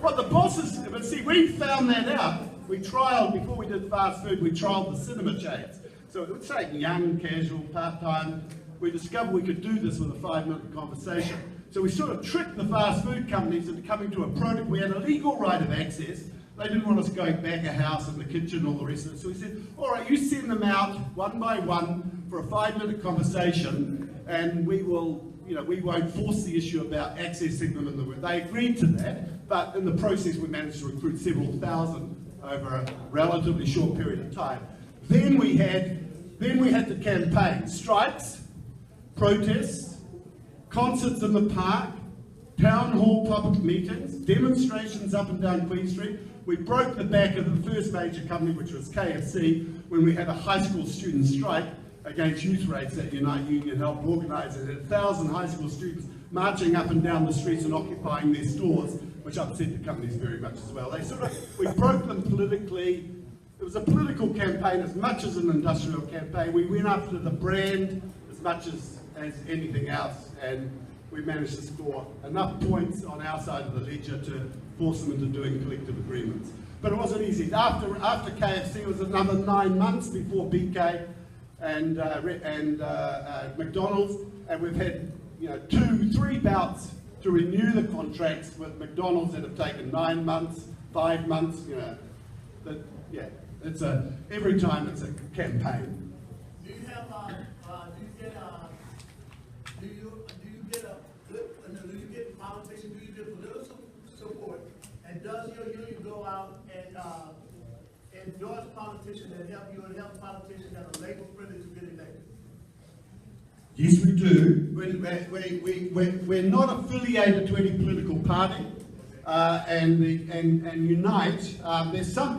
What the bosses, but see, we found that out. We trialled, before we did fast food, we trialled the cinema chains. So it would say young, casual, part-time. We discovered we could do this with a 5-minute conversation. So we sort of tricked the fast food companies into coming to a product. We had a legal right of access. They didn't want us going back a house in the kitchen, all the rest of it. So we said, all right, you send them out one by one for a 5-minute conversation, and we will, we won't force the issue about accessing them in the web. They agreed to that, but in the process we managed to recruit several thousand over a relatively short period of time. Then we had the campaign, strikes, protests, concerts in the park, town hall public meetings, demonstrations up and down Queen Street. We broke the back of the first major company, which was KFC, when we had a high school student strike against youth rates that Unite Union helped organise. It had 1,000 high school students marching up and down the streets and occupying their stores, which upset the companies very much as well. We broke them politically. It was a political campaign as much as an industrial campaign. We went after the brand as much as anything else, and we managed to score enough points on our side of the ledger to force them into doing collective agreements. But it wasn't easy. After KFC, it was another 9 months before BK and McDonald's, and we've had 2-3 bouts to renew the contracts with McDonald's that have taken 9 months, 5 months. But yeah, every time it's a campaign. Do you have do you get politicians? Do you get political support? And does your union go out and endorse politicians that help you and help politicians that are labor friendly to get elected? Yes, we do. We're not affiliated to any political party, and Unite.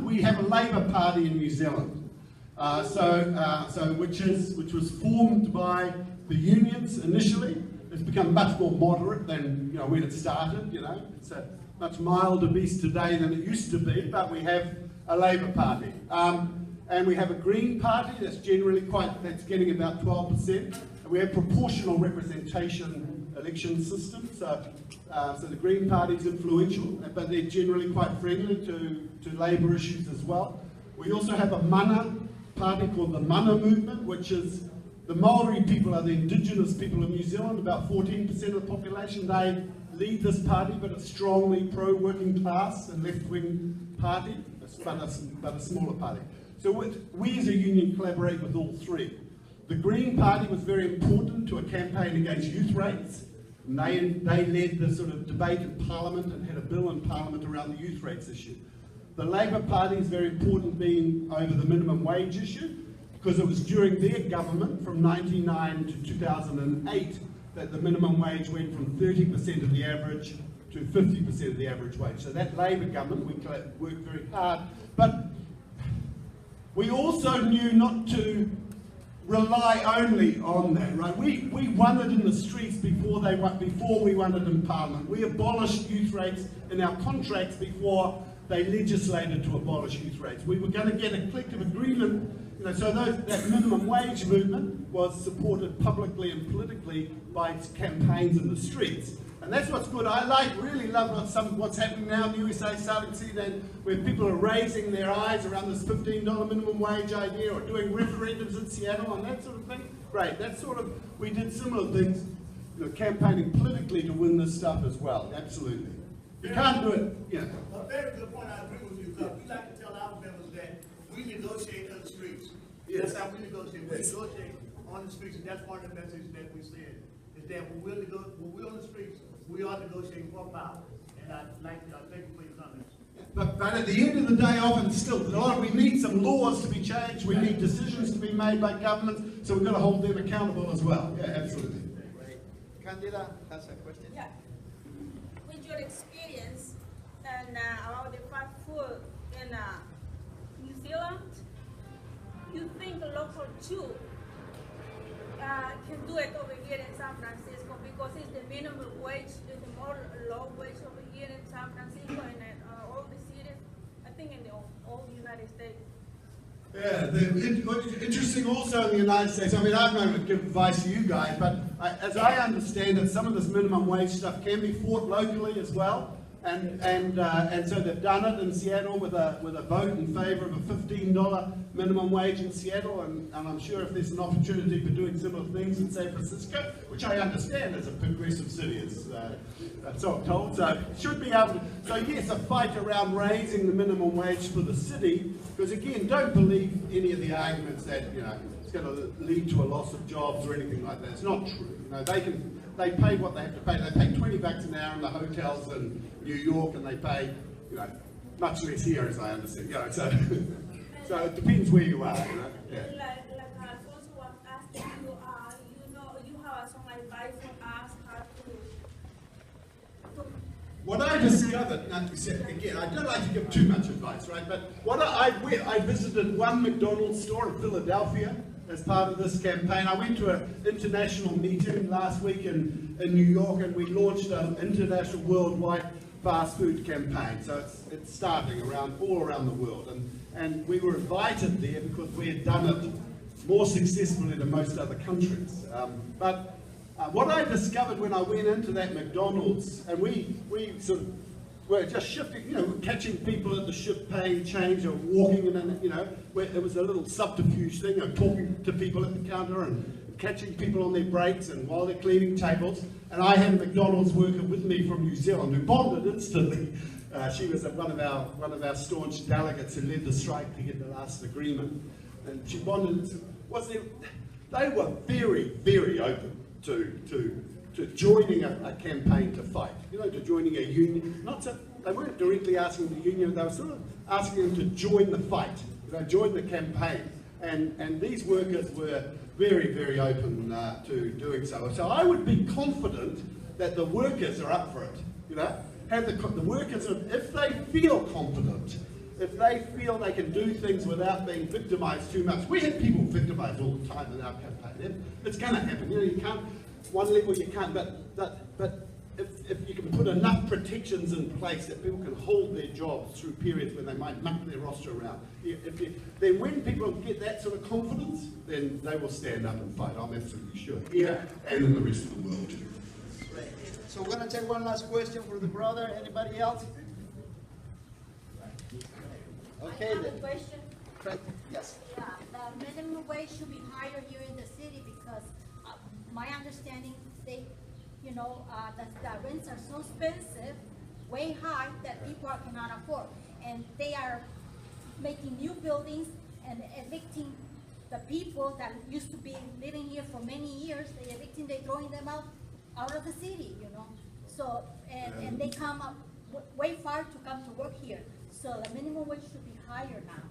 We have a Labour Party in New Zealand, which was formed by the unions initially. It's become much more moderate than when it started. It's a much milder beast today than it used to be. But we have a Labour Party, and we have a Green Party that's that's getting about 12%. We have proportional representation election system, so the Green Party is influential, but they're generally quite friendly to Labour issues as well. We also have a mana party called the Mana Movement, which is the Maori people are the indigenous people of New Zealand, about 14% of the population. They lead this party, but it's strongly pro-working class and left-wing party, but a smaller party. So we as a union collaborate with all three. The Green Party was very important to a campaign against youth rates. And they led the sort of debate in Parliament and had a bill in Parliament around the youth rates issue. The Labour Party is very important, being over the minimum wage issue, because it was during their government from 1999 to 2008 that the minimum wage went from 30% of the average to 50% of the average wage. So that Labour government, we worked very hard. But we also knew not to rely only on that, right? We won it in the streets before we won it in Parliament. We abolished youth rates in our contracts before they legislated to abolish youth rates. We were going to get a collective agreement, so that minimum wage movement was supported publicly and politically by campaigns in the streets. And that's what's good. I really love what's happening now in the USA, starting to see that where people are raising their eyes around this $15 minimum wage idea, or doing referendums in Seattle and that sort of thing. Great. We did similar things, campaigning politically to win this stuff as well. Absolutely. You can't do it, A very good point. I agree with you, because we like to tell our members that we negotiate on the streets. Yes. That's how we negotiate. We negotiate on the streets, and that's one of the messages that we said, is that when we're on the streets, we are negotiating for power. And I thank you for your comments. But at the end of the day, often still, we need some laws to be changed. We need decisions to be made by governments, so we've got to hold them accountable as well. Yeah, absolutely. Candida has a question. Yeah. With your experience and about the fast food in New Zealand, you think local too can do it over here in San Francisco, because it's the minimum wage, is the more low wage over here in San Francisco and in all the cities, I think in the whole United States. Yeah, interesting also in the United States. I mean, I'm not going to give advice to you guys, but as I understand it, some of this minimum wage stuff can be fought locally as well. And so they've done it in Seattle with a vote in favour of a $15 minimum wage in Seattle, and I'm sure if there's an opportunity for doing similar things in San Francisco, which I understand is a progressive city, that's what I'm told, so should be able to. So yes, a fight around raising the minimum wage for the city, because again, don't believe any of the arguments that it's going to lead to a loss of jobs or anything like that. It's not true. They pay what they have to pay. They pay $20 an hour in the hotels in New York, and they pay, much less here, as I understand. So it depends where you are. Yeah. Like Alfonso was asking you, you have some advice for us how to. What I discovered, again, I don't like to give too much advice, right? But I visited one McDonald's store in Philadelphia as part of this campaign. I went to an international meeting last week in New York, and we launched an international worldwide fast food campaign. So it's starting all around the world. And we were invited there because we had done it more successfully than most other countries. But what I discovered when I went into that McDonald's, and we sort of were just shifting, catching people at the shift paying change or walking in, where it was a little subterfuge thing of talking to people at the counter and catching people on their breaks and while they're cleaning tables. And I had a McDonald's worker with me from New Zealand who bonded instantly. She was one of our staunch delegates who led the strike to get the last agreement. And she bonded. They were very, very open to joining a campaign to fight, to joining a union. They weren't directly asking the union, they were sort of asking them to join the fight, join the campaign. And these workers were very, very open to doing so. So I would be confident that the workers are up for it, Have the workers, if they feel confident, if they feel they can do things without being victimised too much. We have people victimised all the time in our campaign. It's going to happen. You can't. One level you can't. But if you can put enough protections in place that people can hold their jobs through periods when they might knock their roster around, then when people get that sort of confidence, then they will stand up and fight. I'm absolutely sure here and in the rest of the world. Great. So we're going to take one last question for the brother. Anybody else? Okay, I have then. a question. Yes. Yeah, the minimum wage should be higher here in the city because my understanding, the rents are so expensive, way high, that people cannot afford. And they are making new buildings and evicting the people that used to be living here for many years. They're evicting, they're throwing them out of the city, So, and they come up way far to come to work here. So the minimum wage should be higher now.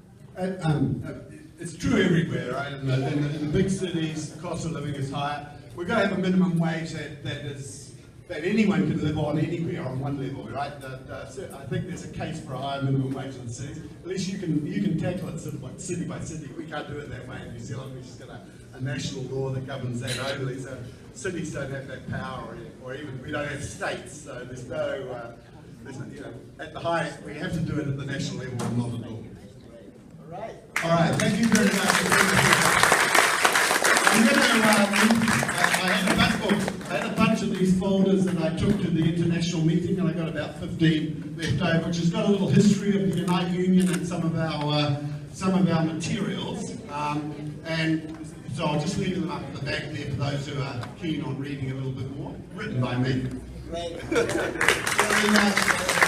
It's true everywhere, right? In the big cities, the cost of living is higher. We're going to have a minimum wage that anyone can live on anywhere on one level, right? I think there's a case for a higher minimum wage in the cities. At least you can tackle it sort of city by city. We can't do it that way in New Zealand. We've just got a national law that governs that only. So cities don't have that power, or even we don't have states. So there's no. At the highest, we have to do it at the national level, not at all. All right, thank you very much. I'm going to, I had a bunch of these folders that I took to the international meeting, and I got about 15 left over, which has got a little history of the Unite Union and some of our materials. And so I'll just leave them up at the back there for those who are keen on reading a little bit more, written by me. Great. Very much.